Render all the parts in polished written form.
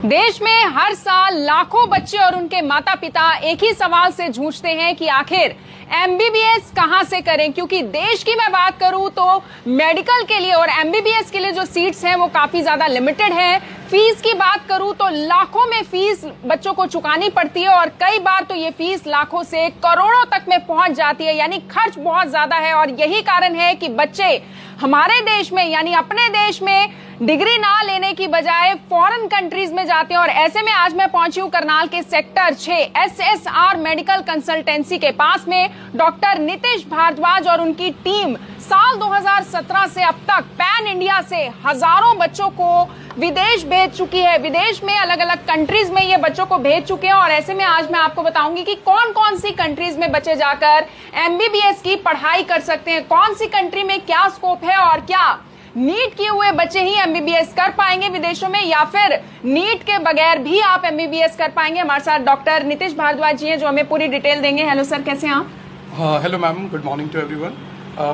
देश में हर साल लाखों बच्चे और उनके माता पिता एक ही सवाल से जूझते हैं कि आखिर एमबीबीएस कहां से करें, क्योंकि देश की मैं बात करूं तो मेडिकल के लिए और एमबीबीएस के लिए जो सीट्स हैं वो काफी ज्यादा लिमिटेड है। फीस की बात करूं तो लाखों में फीस बच्चों को चुकानी पड़ती है और कई बार तो ये फीस लाखों से करोड़ों तक में पहुंच जाती है, यानी खर्च बहुत ज्यादा है। और यही कारण है कि बच्चे हमारे देश में यानी अपने देश में डिग्री ना लेने की बजाय फॉरेन कंट्रीज में जाते हैं। और ऐसे में आज मैं पहुंची हूं करनाल के सेक्टर 6 एसएसआर मेडिकल कंसल्टेंसी के पास में। डॉक्टर नितिश भारद्वाज और उनकी टीम साल 2017 से अब तक पैन इंडिया से हजारों बच्चों को विदेश भेज चुकी है। विदेश में अलग अलग कंट्रीज में ये बच्चों को भेज चुके हैं। और ऐसे में आज मैं आपको बताऊंगी कि कौन कौन सी कंट्रीज में बच्चे जाकर एमबीबीएस की पढ़ाई कर सकते हैं, कौन सी कंट्री में क्या स्कोप है और क्या नीट किए हुए बच्चे ही एमबीबीएस कर पाएंगे विदेशों में या फिर नीट के बगैर भी आप एमबीबीएस कर पाएंगे। हमारे साथ डॉक्टर नितिश भारद्वाज जी हैं जो हमें पूरी डिटेल देंगे। हेलो सर, कैसे हैं आप? Hello ma'am, good morning to everyone.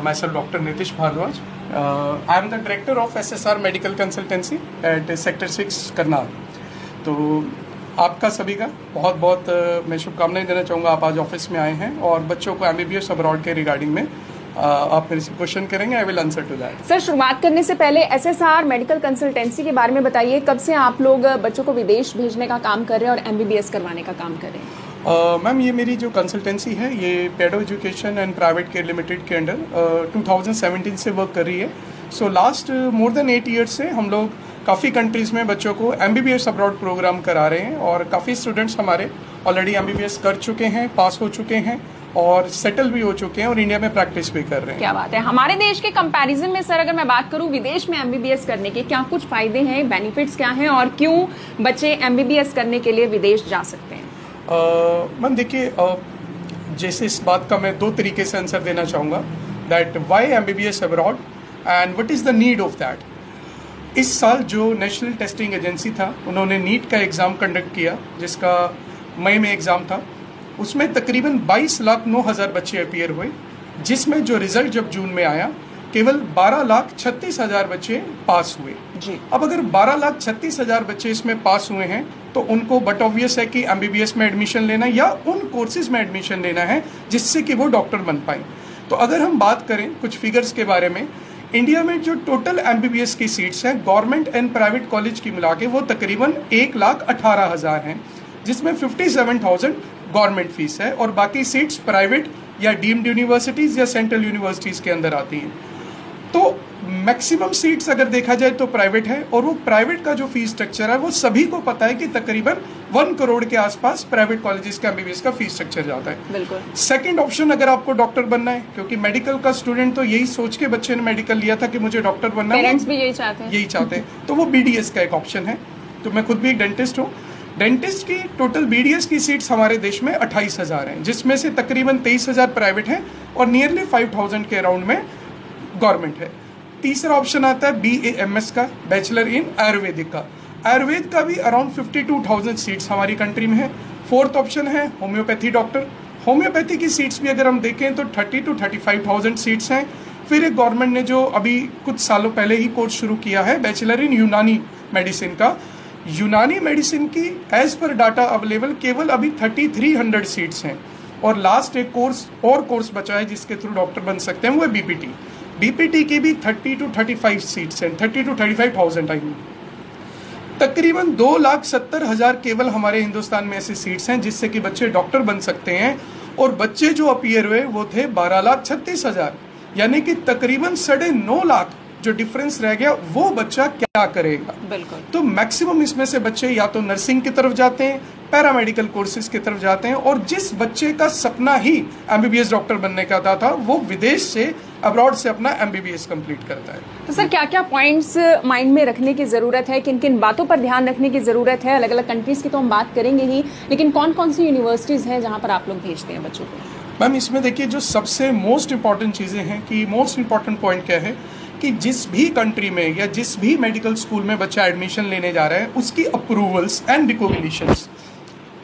myself Dr. Nitish Bhardwaj. I am the director of SSR Medical Consultancy at Sector 6 Karnal. तो आपका सभी का बहुत बहुत मैं शुभकामनाएं देना चाहूँगा। आप आज ऑफिस में आए हैं और बच्चों को एमबीबीएस अब्रॉड के रिगार्डिंग में आप मेरे से क्वेश्चन करेंगे। I will answer to that. Sir, शुरुआत करने से पहले एसएसआर मेडिकल कंसल्टेंसी के बारे में बताइए। कब से आप लोग बच्चों को विदेश भेजने का काम कर रहे हैं और एमबीबीएस करवाने का काम कर रहे हैं? मैम, ये मेरी जो कंसल्टेंसी है ये Pedo education and private care limited के अंडर 2017 से वर्क कर रही है। So last more than 8 years से हम लोग काफ़ी कंट्रीज़ में बच्चों को एमबीबीएस अब्रॉड प्रोग्राम करा रहे हैं और काफ़ी स्टूडेंट्स हमारे ऑलरेडी एमबीबीएस कर चुके हैं, पास हो चुके हैं और सेटल भी हो चुके हैं और इंडिया में प्रैक्टिस भी कर रहे हैं। क्या बात है। हमारे देश के कंपैरिजन में सर अगर मैं बात करूं विदेश में एमबीबीएस करने के क्या कुछ फायदे हैं, बेनिफिट्स क्या हैं और क्यों बच्चे एमबीबीएस करने के लिए विदेश जा सकते हैं? मैम देखिए, जैसे इस बात का मैं 2 तरीके से आंसर देना चाहूँगा that why MBBS abroad and what is the need of that. इस साल जो नेशनल टेस्टिंग एजेंसी था उन्होंने नीट का एग्ज़ाम कंडक्ट किया जिसका मई में एग्ज़ाम था। उसमें तकरीबन 22,09,000 बच्चे अपीयर हुए, जिसमें जो रिजल्ट जब जून में आया केवल 12,36,000 बच्चे पास हुए जी। अब अगर 12,36,000 बच्चे इसमें पास हुए हैं तो उनको बट ऑब्वियस है कि एमबीबीएस में एडमिशन लेना या उन कोर्सेज में एडमिशन लेना है जिससे कि वो डॉक्टर बन पाए। तो अगर हम बात करें कुछ फिगर्स के बारे में, इंडिया में जो टोटल एमबीबीएस की सीट्स हैं गवर्नमेंट एंड प्राइवेट कॉलेज की मिला के वो तकरीबन 1,18,000 हैं, जिसमें 57,000 गवर्नमेंट फीस है और बाकी सीट्स प्राइवेट या डीम्ड यूनिवर्सिटीज़ या सेंट्रल यूनिवर्सिटीज़ के अंदर आती हैं। तो मैक्सिमम सीट्स अगर देखा जाए तो प्राइवेट है और वो प्राइवेट का जो फीस स्ट्रक्चर है वो सभी को पता है कि तकरीबन 1 करोड़ के आसपास प्राइवेट कॉलेजेस का एमबीबीएस का फीस स्ट्रक्चर जाता है। बिल्कुल। सेकंड ऑप्शन अगर आपको डॉक्टर बनना है, क्योंकि मेडिकल का स्टूडेंट तो यही सोच के बच्चे ने मेडिकल लिया था कि मुझे डॉक्टर बनना है, पेरेंट्स भी यही चाहते हैं, तो वो बीडीएस का एक ऑप्शन है। तो मैं खुद भी एक डेंटिस्ट हूँ। डेंटिस्ट की टोटल बीडीएस की सीट्स हमारे देश में 28,000 हैं, जिसमें से तकरीबन 23,000 प्राइवेट हैं और नियरली 5,000 के अराउंड में गवर्नमेंट है। तीसरा ऑप्शन आता है BAMS का, बैचलर इन आयुर्वेदिक का। आयुर्वेद का भी अराउंड 52,000 सीट्स हमारी कंट्री में है। फोर्थ ऑप्शन है होम्योपैथी डॉक्टर। होम्योपैथी की सीट्स भी अगर हम देखें तो 30 to 35,000 सीट्स हैं। फिर एक गवर्नमेंट ने जो अभी कुछ सालों पहले ही कोर्स शुरू किया है बैचलर इन यूनानी मेडिसिन का। यूनानी मेडिसिन की एज पर डाटा अवेलेबल केवल अभी 3,300 सीट्स हैं और लास्ट एक कोर्स बचा है जिसके थ्रू डॉक्टर बन सकते हैं, वो है बीपीटी की भी 30 to 35 सीट्स हैं, 30 to 35,000 आई मीन। तकरीबन 2,70,000 केवल हमारे हिंदुस्तान में ऐसी सीट्स हैं जिससे कि बच्चे डॉक्टर बन सकते हैं और बच्चे जो अपीयर हुए वो थे 12,36,000, यानी कि तकरीबन 9.5 लाख जो डिफरेंस रह गया वो बच्चा क्या करेगा। बिल्कुल। तो मैक्सिमम इसमें से बच्चे या तो नर्सिंग की तरफ जाते हैं, पैरामेडिकल कोर्सेज की तरफ जाते हैं और जिस बच्चे का सपना ही एमबीबीएस डॉक्टर बनने का था वो विदेश से अब्रॉड से अपना एमबीबीएस कंप्लीट करता है। तो सर क्या क्या पॉइंट्स माइंड में रखने की जरूरत है, किन किन बातों पर ध्यान रखने की जरूरत है? अलग अलग कंट्रीज की तो हम बात करेंगे ही, लेकिन कौन कौन सी यूनिवर्सिटीज हैं जहां पर आप लोग भेजते हैं बच्चों को? मैम, इसमें देखिए जो सबसे मोस्ट इंपॉर्टेंट चीज़ें हैं कि मोस्ट इंपॉर्टेंट पॉइंट क्या है कि जिस भी कंट्री में या जिस भी मेडिकल स्कूल में बच्चा एडमिशन लेने जा रहा है उसकी अप्रूवल्स एंड रिकॉग्निशंस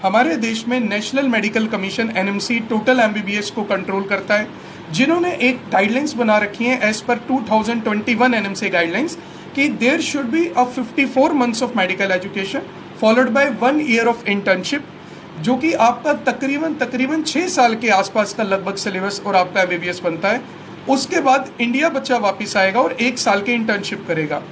हमारे देश में national medical commission NMC total MBBS को कंट्रोल करता है, जिन्होंने एक गाइडलाइंस बना रखी है एज पर 2021 NMC गाइडलाइंस कि there should be a 54 months of medical education followed by 1 year of internship, जो कि आपका तकरीबन 6 साल के आसपास का लगभग सिलेबस और आपका एमबीबीएस बनता है। उसके बाद इंडिया बच्चा वापस आएगा और 1 साल के इंटर्नशिप करेगा।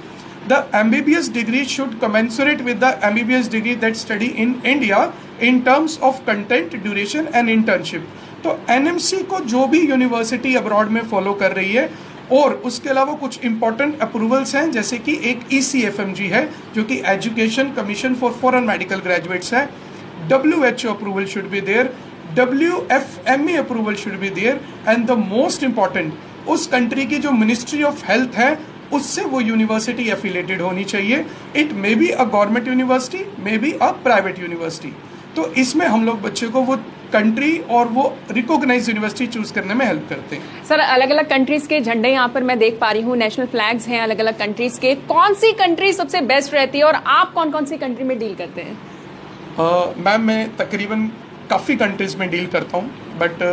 The MBBS degree should commensurate with the MBBS degree that study in India in terms of content, duration and internship. तो एनएमसी को जो भी यूनिवर्सिटी अब्रॉड में फॉलो कर रही है, और उसके अलावा कुछ इंपॉर्टेंट अप्रूवल्स हैं, जैसे कि एक ECFMG है जो कि education commission for foreign medical graduates है, WHO approval should be there, WFME approval should be there, and the most important, उस कंट्री की जो मिनिस्ट्री ऑफ हेल्थ है उससे वो यूनिवर्सिटी एफिलेटेड होनी चाहिए। It may be a government university, may be a private university. तो इसमें हम लोग बच्चे को वो कंट्री और वो रिकॉग्नाइज यूनिवर्सिटी चूज करने में हेल्प करते हैं। सर, अलग अलग कंट्रीज के झंडे यहाँ पर मैं देख पा रही हूँ, नेशनल फ्लैग्स हैं अलग अलग कंट्रीज के। कौन सी कंट्री सबसे बेस्ट रहती है और आप कौन कौन सी कंट्री में डील करते हैं? मैम, मैं तकरीबन काफ़ी कंट्रीज में डील करता हूँ, but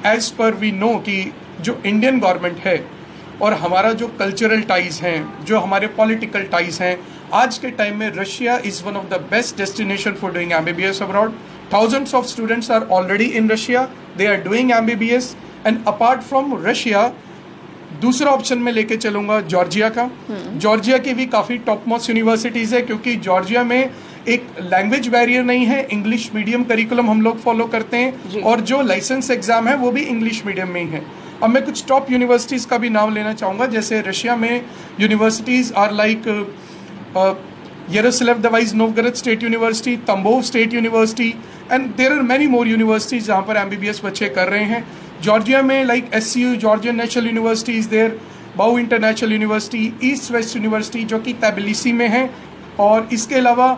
as per we know कि जो इंडियन गवर्नमेंट है और हमारा जो कल्चरल टाइज हैं, जो हमारे पॉलिटिकल टाइज हैं, आज के टाइम में Russia is one of the best destination for doing MBBS abroad. Thousands of students are already in Russia. They are doing MBBS. And apart from Russia, दूसरा option में लेके चलूंगा जॉर्जिया का। Georgia की भी काफ़ी टॉप मोस्ट यूनिवर्सिटीज़ है, क्योंकि जॉर्जिया में एक लैंग्वेज बैरियर नहीं है, इंग्लिश मीडियम करिकुलम हम लोग फॉलो करते हैं, और जो लाइसेंस एग्जाम है वो भी इंग्लिश मीडियम में ही है। अब मैं कुछ टॉप यूनिवर्सिटीज़ का भी नाम लेना चाहूँगा, जैसे रशिया में universities are like Yaroslav Novgorod State University, Tambov State University, and there are many more universities जहाँ पर MBBS बच्चे कर रहे हैं। जॉर्जिया में like SCU, Georgian national university is there, BAU international university, east west university जो कि Tbilisi में है, और इसके अलावा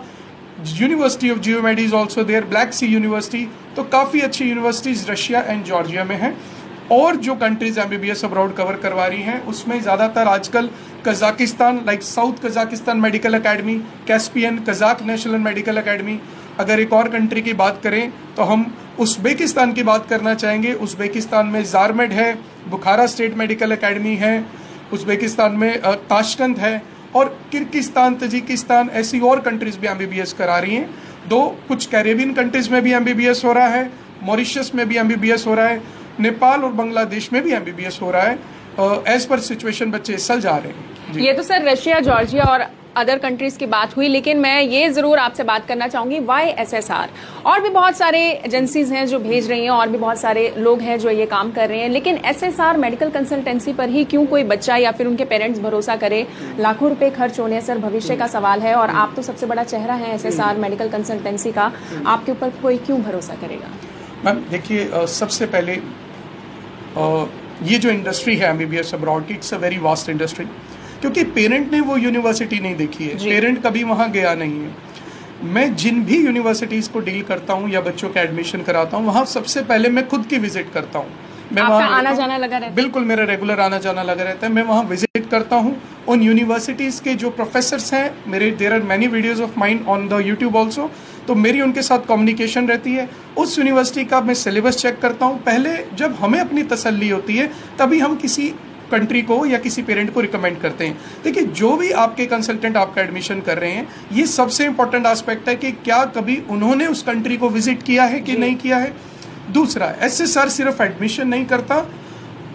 university of Geomedi is also there, Black Sea university. तो काफ़ी अच्छी यूनिवर्सिटीज़ रशिया एंड जॉर्जिया में हैं। और जो कंट्रीज MBBS अब्रॉड कवर करवा रही हैं उसमें ज़्यादातर आजकल Kazakhstan, like south Kazakhstan medical academy, Caspian Kazakh national medical academy. अगर एक और कंट्री की बात करें तो हम उज़्बेकिस्तान की बात करना चाहेंगे। उज़्बेकिस्तान में ज़ारमेड है, बुखारा स्टेट मेडिकल एकेडमी है, उज़्बेकिस्तान में ताशकंद है, और किर्गिस्तान, तजिकिस्तान, ऐसी और कंट्रीज़ भी MBBS करा रही हैं। दो कुछ कैरेबियन कंट्रीज़ में भी MBBS हो रहा है, मॉरिशस में भी MBBS हो रहा है, नेपाल और बांग्लादेश में भी MBBS हो रहा है। एज पर सिचुएशन बच्चे इस साल जा रहे हैं। ये तो सर रशिया, जॉर्जिया और अदर कंट्रीज की बात हुई, लेकिन मैं ये जरूर आपसे बात करना चाहूंगी YSSR, और भी बहुत सारे एजेंसीज हैं जो भेज रही हैं और भी बहुत सारे लोग हैं जो ये काम कर रहे हैं, लेकिन SSR मेडिकल कंसल्टेंसी पर ही क्यों कोई बच्चा या फिर उनके पेरेंट्स भरोसा करे? लाखों रुपए खर्च होने, सर भविष्य का सवाल है, और आप तो सबसे बड़ा चेहरा है SSR मेडिकल कंसल्टेंसी का, आपके ऊपर कोई क्यों भरोसा करेगा? मैम देखिए, सबसे पहले ये जो इंडस्ट्री है MBBS अब्रॉड की, it's a very vast industry, क्योंकि पेरेंट ने वो यूनिवर्सिटी नहीं देखी है, पेरेंट कभी वहाँ गया नहीं है। मैं जिन भी यूनिवर्सिटीज़ को डील करता हूँ या बच्चों का एडमिशन कराता हूँ, वहाँ सबसे पहले मैं खुद की विजिट करता हूँ। मैं आपका आना जाना लगा रहता है? बिल्कुल, मेरा रेगुलर आना जाना लगा रहता है। मैं वहाँ विजिट करता हूँ, उन यूनिवर्सिटीज़ के जो प्रोफेसर्स हैं मेरे, there are many videos of mine on the YouTube also, तो मेरी उनके साथ कम्युनिकेशन रहती है। उस यूनिवर्सिटी का मैं सिलेबस चेक करता हूँ। पहले जब हमें अपनी तसल्ली होती है तभी हम किसी कंट्री को या किसी पेरेंट को रिकमेंड करते हैं। देखिए, जो भी आपके कंसल्टेंट आपका एडमिशन कर रहे हैं, ये सबसे इंपॉर्टेंट एस्पेक्ट है कि क्या कभी उन्होंने उस कंट्री को विजिट किया है कि नहीं किया है। दूसरा, SSR सिर्फ एडमिशन नहीं करता,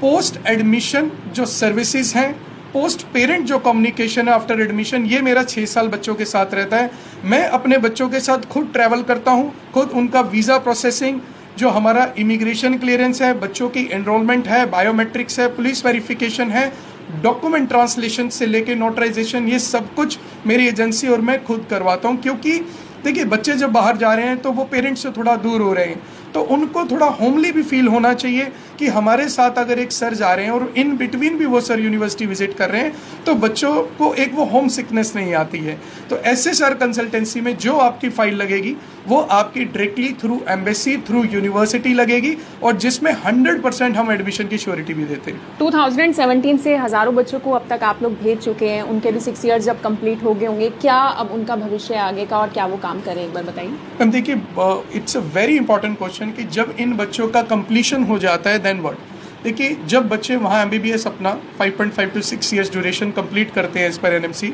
पोस्ट एडमिशन जो सर्विसेज हैं, पोस्ट पेरेंट जो कम्युनिकेशन है आफ्टर एडमिशन, ये मेरा 6 साल बच्चों के साथ रहता है। मैं अपने बच्चों के साथ खुद ट्रैवल करता हूँ, खुद उनका वीज़ा प्रोसेसिंग, जो हमारा इमिग्रेशन क्लियरेंस है, बच्चों की एनरोलमेंट है, बायोमेट्रिक्स है, पुलिस वेरिफिकेशन है, डॉक्यूमेंट ट्रांसलेशन से लेके नोटराइजेशन, ये सब कुछ मेरी एजेंसी और मैं खुद करवाता हूँ। क्योंकि देखिए, बच्चे जब बाहर जा रहे हैं तो वो पेरेंट्स से थोड़ा दूर हो रहे हैं, तो उनको थोड़ा होमली भी फील होना चाहिए कि हमारे साथ अगर एक सर जा रहे हैं और इन बिटवीन भी वो सर यूनिवर्सिटी विजिट कर रहे हैं, तो बच्चों को एक वो होम सिकनेस नहीं आती है। तो SSR कंसल्टेंसी में जो आपकी फाइल लगेगी वो आपकी directly through embassy, through university लगेगी, और जिसमें 100% हम एडमिशन की श्योरिटी भी देते हैं। 2017 से हजारों बच्चों को अब तक आप लोग भेज चुके हैं, उनके भी 6 ईयर्स जब कंप्लीट हो गए होंगे, क्या अब उनका भविष्य आगे का और क्या वो काम करें, एक बार बताइए। मैम देखिए, it's a very important question कि जब इन बच्चों का कंप्लीशन हो जाता है देन व्हाट। देखिए, जब बच्चे वहाँ MBBS अपना 5.5 to 6 ईयर्स ड्यूरेशन कंप्लीट करते हैं एज पर NMC,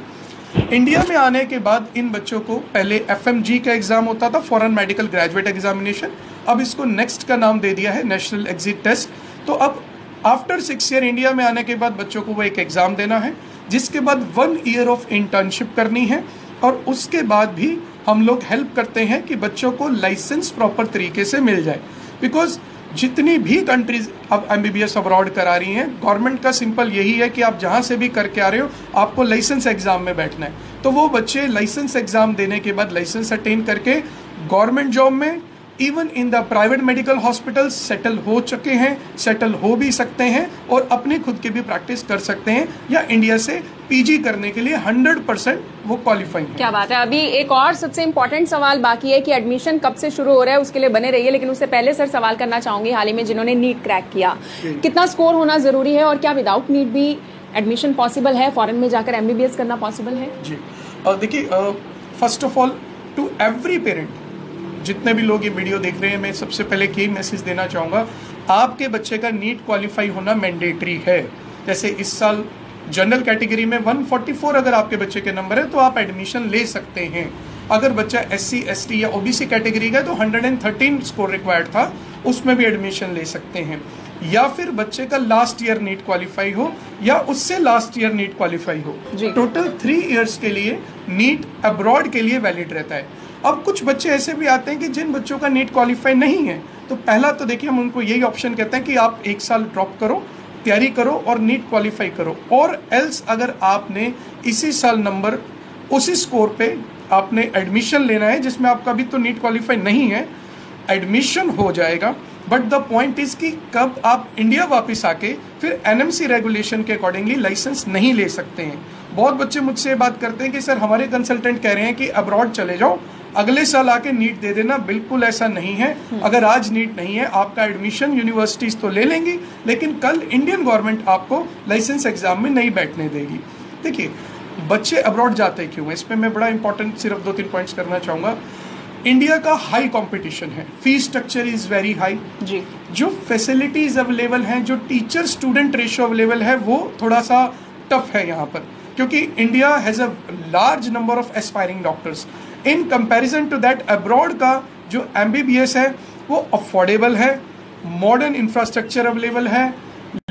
इंडिया में आने के बाद इन बच्चों को पहले FMG का एग्जाम होता था, फॉरेन मेडिकल ग्रेजुएट एग्जामिनेशन, अब इसको नेक्स्ट का नाम दे दिया है नेशनल एग्जिट टेस्ट। तो अब आफ्टर 6 ईयर इंडिया में आने के बाद बच्चों को वो एक एग्जाम देना है, जिसके बाद 1 ईयर ऑफ इंटर्नशिप करनी है, और उसके बाद भी हम लोग हेल्प करते हैं कि बच्चों को लाइसेंस प्रॉपर तरीके से मिल जाए। बिकॉज जितनी भी कंट्रीज अब MBBS अब्रॉड करा रही हैं, गवर्नमेंट का सिंपल यही है कि आप जहां से भी करके आ रहे हो आपको लाइसेंस एग्जाम में बैठना है। तो वो बच्चे लाइसेंस एग्जाम देने के बाद लाइसेंस अटेन करके गवर्नमेंट जॉब में, even in the private medical hospitals settle हो चुके हैं, सेटल हो भी सकते हैं, और अपनी खुद की भी प्रैक्टिस कर सकते हैं, या इंडिया से PG करने के लिए 100% वो क्वालिफाई है। क्या बात है। अभी एक और सबसे इम्पोर्टेंट सवाल बाकी है कि एडमिशन कब से शुरू हो रहा है, उसके लिए बने रहिए। लेकिन उससे पहले सर सवाल करना चाहूंगी, हाल ही में जिन्होंने नीट क्रैक किया, कितना स्कोर होना जरूरी है, और क्या विदाउट नीट भी एडमिशन पॉसिबल है, फॉरेन में जाकर MBBS करना पॉसिबल है? जी देखिए, first of all to every parent, जितने भी लोग ये वीडियो देख रहे हैं, मैं सबसे पहले यही मैसेज देना चाहूँगा, आपके बच्चे का नीट क्वालिफाई होना मैंडेटरी है। जैसे इस साल जनरल कैटेगरी में 144 अगर आपके बच्चे के नंबर है तो आप एडमिशन ले सकते हैं। अगर बच्चा SC ST या OBC कैटेगरी का है तो 113 स्कोर रिक्वायर्ड था, उसमें भी एडमिशन ले सकते हैं। या फिर बच्चे का लास्ट ईयर नीट क्वालिफाई हो या उससे लास्ट ईयर नीट क्वालिफाई हो, टोटल 3 इयर्स के लिए नीट अब्रॉड के लिए वैलिड रहता है। अब कुछ बच्चे ऐसे भी आते हैं कि जिन बच्चों का नीट क्वालिफाई नहीं है, तो पहला तो देखिए हम उनको यही ऑप्शन कहते हैं कि आप 1 साल ड्रॉप करो, तैयारी करो और नीट क्वालिफाई करो, और एल्स अगर आपने इसी साल नंबर उसी स्कोर पे आपने एडमिशन लेना है जिसमें आपका भी तो नीट क्वालिफाई नहीं है, एडमिशन हो जाएगा। बट द पॉइंट इज कि कब आप इंडिया वापस आके फिर NMC रेगुलेशन के अकॉर्डिंगली लाइसेंस नहीं ले सकते हैं। बहुत बच्चे मुझसे बात करते हैं कि सर हमारे कंसल्टेंट कह रहे हैं कि अब्रॉड चले जाओ, अगले साल आके नीट दे देना। बिल्कुल ऐसा नहीं है। अगर आज नीट नहीं है, आपका एडमिशन यूनिवर्सिटीज तो ले लेंगी, लेकिन कल इंडियन गवर्नमेंट आपको लाइसेंस एग्जाम में नहीं बैठने देगी। देखिए, बच्चे अब्रॉड जाते क्यों है, इस पर मैं बड़ा इंपॉर्टेंट सिर्फ 2-3 पॉइंट्स करना चाहूँगा। इंडिया का हाई कंपटीशन है, fees structure is very high जी, जो फैसिलिटीज अवेलेबल हैं, जो टीचर स्टूडेंट रेशियो अवेलेबल है, वो थोड़ा सा टफ है यहाँ पर, क्योंकि India has a large number of aspiring doctors. In comparison to that abroad का जो MBBS है वो अफोर्डेबल है, मॉडर्न इंफ्रास्ट्रक्चर अवेलेबल है,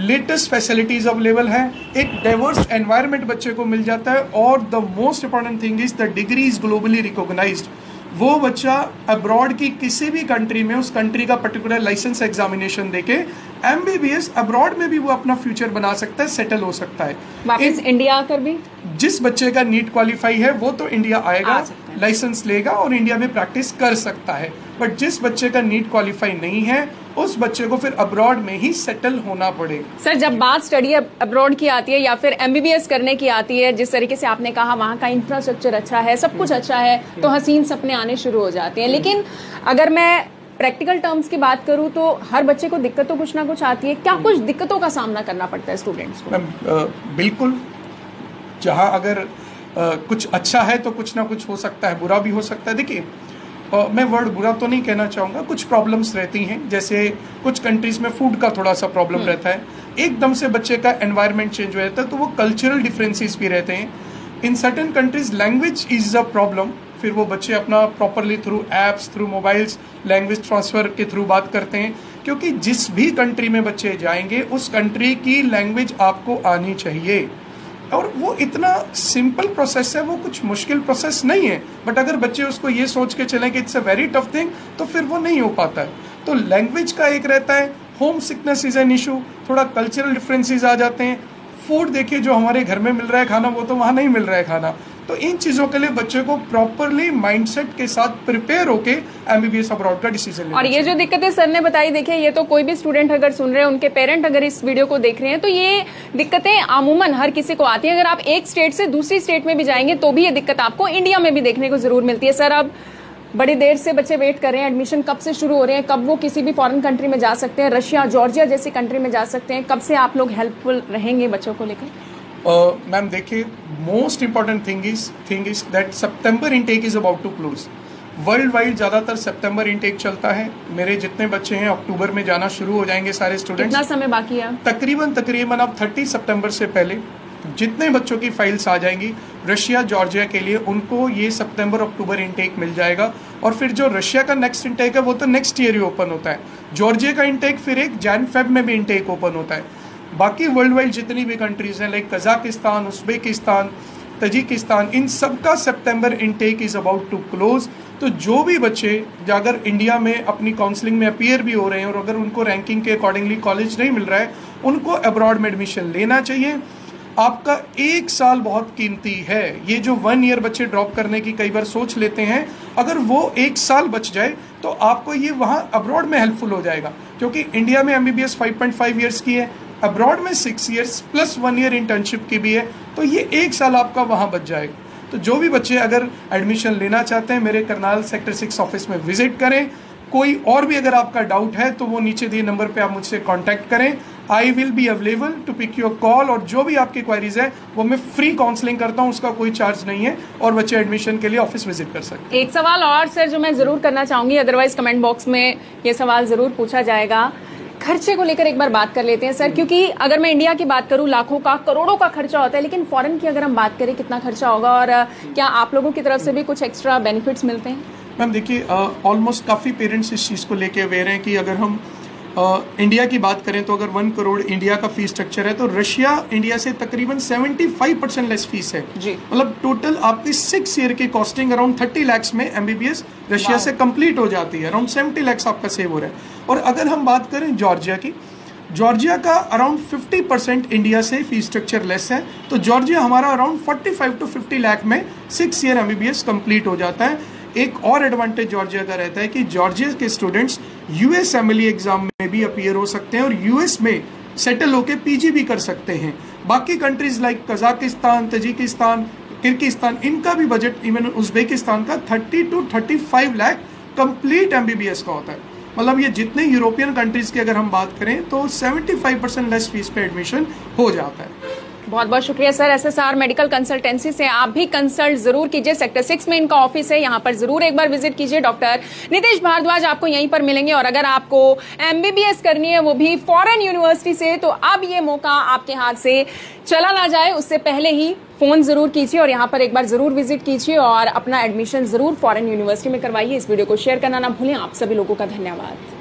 लेटेस्ट फैसिलिटीज अवेलेबल है, एक डाइवर्स एनवायरनमेंट बच्चे को मिल जाता है, और the most important thing is the degree is globally recognised. वो बच्चा अब्रॉड की किसी भी कंट्री में उस कंट्री का पर्टिकुलर लाइसेंस एग्जामिनेशन देके MBBS अब्रॉड में भी वो अपना फ्यूचर बना सकता है, सेटल हो सकता है। वापस इंडिया आकर भी जिस बच्चे का नीट क्वालिफाई है वो तो इंडिया आएगा, लाइसेंस लेगा और इंडिया में प्रैक्टिस कर सकता है। बट जिस बच्चे का नीट क्वालिफाई नहीं है, उस बच्चे को फिर अब्रॉड में ही सेटल होना पड़ेगा। सर, जब बात स्टडी अब्रॉड की आती है या फिर MBBS करने की आती है, जिस तरीके से आपने कहा वहाँ का इंफ्रास्ट्रक्चर अच्छा है, सब कुछ अच्छा है, तो हसीन सपने आने शुरू हो जाते हैं। लेकिन अगर मैं प्रैक्टिकल टर्म्स की बात करूं तो हर बच्चे को दिक्कत तो कुछ ना कुछ आती है। क्या कुछ दिक्कतों का सामना करना पड़ता है स्टूडेंट्स को? बिल्कुल, जहां अगर कुछ अच्छा है तो कुछ ना कुछ हो सकता है, बुरा भी हो सकता है। देखिए, मैं वर्ड बुरा तो नहीं कहना चाहूँगा, कुछ प्रॉब्लम्स रहती हैं। जैसे कुछ कंट्रीज में फूड का थोड़ा सा प्रॉब्लम रहता है, एकदम से बच्चे का एनवायरनमेंट चेंज हो जाता है, तो वो कल्चरल डिफरेंसेस भी रहते हैं। In certain countries language is a problem, फिर वो बच्चे अपना properly through apps, through mobiles language transfer के थ्रू बात करते हैं, क्योंकि जिस भी कंट्री में बच्चे जाएंगे उस कंट्री की लैंग्वेज आपको आनी चाहिए। और वो इतना सिंपल प्रोसेस है, वो कुछ मुश्किल प्रोसेस नहीं है। बट अगर बच्चे उसको ये सोच के चलें कि it's a very tough thing, तो फिर वो नहीं हो पाता है। तो लैंग्वेज का एक रहता है, home sickness is an issue, थोड़ा कल्चरल डिफरेंसेस आ जाते हैं। फूड देखिए, जो हमारे घर में मिल रहा है खाना वो तो वहाँ नहीं मिल रहा है खाना। तो इन चीज़ों के लिए बच्चे को प्रॉपरली माइंडसेट के साथ प्रिपेयर होके MBBS अब्रॉड का डिसीजन लेना। और ये जो दिक्कतें सर ने बताई, देखिए ये तो कोई भी स्टूडेंट अगर सुन रहे हैं, उनके पेरेंट अगर इस वीडियो को देख रहे हैं, तो ये दिक्कतें आमूमन हर किसी को आती हैं। अगर आप एक स्टेट से दूसरी स्टेट में भी जाएंगे तो भी ये दिक्कत आपको इंडिया में भी देखने को जरूर मिलती है। सर, अब बड़ी देर से बच्चे वेट कर रहे हैं, एडमिशन कब से शुरू हो रहे हैं, कब वो किसी भी फॉरेन कंट्री में जा सकते हैं, रशिया, जॉर्जिया जैसी कंट्री में जा सकते हैं, कब से आप लोग हेल्पफुल रहेंगे बच्चों को लेकर? मैम देखिए, most important thing is that September intake is about to close. World wide ज़्यादातर सितंबर इनटेक चलता है। मेरे जितने बच्चे हैं अक्टूबर में जाना शुरू हो जाएंगे सारे स्टूडेंट्स। कितना समय बाकी है? तकरीबन अब 30 सितंबर से पहले जितने बच्चों की फाइल्स आ जाएंगी रशिया जॉर्जिया के लिए उनको ये सितंबर अक्टूबर इनटेक मिल जाएगा। और फिर जो रशिया का नेक्स्ट इनटेक है वो तो नेक्स्ट ईयर ही ओपन होता है। जॉर्जिया का इनटेक फिर एक जैन-फेब में भी इनटेक ओपन होता है। बाकी वर्ल्ड वाइड जितनी भी कंट्रीज हैं लाइक कजाकिस्तान, उज्बेकिस्तान, तजिकिस्तान, इन सब का सितंबर intake is about to close. तो जो भी बच्चे अगर इंडिया में अपनी काउंसलिंग में अपीयर भी हो रहे हैं और अगर उनको रैंकिंग के अकॉर्डिंगली कॉलेज नहीं मिल रहा है, उनको अब्रॉड में एडमिशन लेना चाहिए। आपका 1 साल बहुत कीमती है। ये जो 1 ईयर बच्चे ड्रॉप करने की कई बार सोच लेते हैं, अगर वो 1 साल बच जाए तो आपको ये वहाँ अब्रॉड में हेल्पफुल हो जाएगा। क्योंकि इंडिया में MBBS 5.5 ईयर्स की है, अब्रॉड में 6 ईयर्स प्लस 1 ईयर इंटर्नशिप की भी है, तो ये 1 साल आपका वहाँ बच जाएगा। तो जो भी बच्चे अगर एडमिशन लेना चाहते हैं, मेरे करनाल सेक्टर 6 ऑफिस में विजिट करें। कोई और भी अगर आपका डाउट है तो वो नीचे दिए नंबर पे आप मुझसे कांटेक्ट करें। I will be available to pick your call. और जो भी आपकी क्वारीज है वो मैं फ्री काउंसलिंग करता हूँ, उसका कोई चार्ज नहीं है और बच्चे एडमिशन के लिए ऑफिस विजिट कर सकते हैं। एक सवाल और सर जो मैं जरूर करना चाहूंगी, अदरवाइज कमेंट बॉक्स में ये सवाल जरूर पूछा जाएगा। खर्चे को लेकर एक बार बात कर लेते हैं सर, क्योंकि अगर मैं इंडिया की बात करूं लाखों का करोड़ों का खर्चा होता है, लेकिन फॉरेन की अगर हम बात करें कितना खर्चा होगा और क्या आप लोगों की तरफ से भी कुछ एक्स्ट्रा बेनिफिट्स मिलते हैं? मैम देखिए, ऑलमोस्ट काफ़ी पेरेंट्स इस चीज़ को लेके अवेयर हैं कि अगर हम इंडिया की बात करें तो अगर 1 करोड़ इंडिया का फीस स्ट्रक्चर है तो रशिया इंडिया से तकरीबन 75% लेस फीस है। मतलब टोटल आपकी 6 ईयर की कॉस्टिंग अराउंड 30 लाख में MBBS रशिया से कंप्लीट हो जाती है। अराउंड 70 लाख आपका सेव हो रहा है। और अगर हम बात करें जॉर्जिया की, जॉर्जिया का अराउंड 50% इंडिया से फीस स्ट्रक्चर लेस है। तो जॉर्जिया हमारा अराउंड 45 to 50 लाख में 6 ईयर MBBS कंप्लीट हो जाता है। एक और एडवांटेज जॉर्जिया का रहता है कि जॉर्जिया के स्टूडेंट्स US MLE एग्जाम में भी अपीयर हो सकते हैं और US में सेटल होकर PG भी कर सकते हैं। बाकी countries like Kazakhstan, Tajikistan, Kyrgyzstan, इनका भी बजट, इवन उज्बेकिस्तान का 30 to 35 लाख कंप्लीट MBBS का होता है। मतलब ये जितने यूरोपियन कंट्रीज की अगर हम बात करें तो 75% लेस फीस पे एडमिशन हो जाता है। बहुत बहुत शुक्रिया सर। SSR मेडिकल कंसल्टेंसी से आप भी कंसल्ट जरूर कीजिए। सेक्टर 6 में इनका ऑफिस है, यहाँ पर जरूर एक बार विजिट कीजिए। डॉक्टर नितेश भारद्वाज आपको यहीं पर मिलेंगे। और अगर आपको MBBS करनी है वो भी फॉरेन यूनिवर्सिटी से, तो अब ये मौका आपके हाथ से चला ना जाए, उससे पहले ही फोन जरूर कीजिए और यहाँ पर एक बार जरूर विजिट कीजिए और अपना एडमिशन जरूर फॉरेन यूनिवर्सिटी में करवाइए। इस वीडियो को शेयर करना ना भूलें। आप सभी लोगों का धन्यवाद।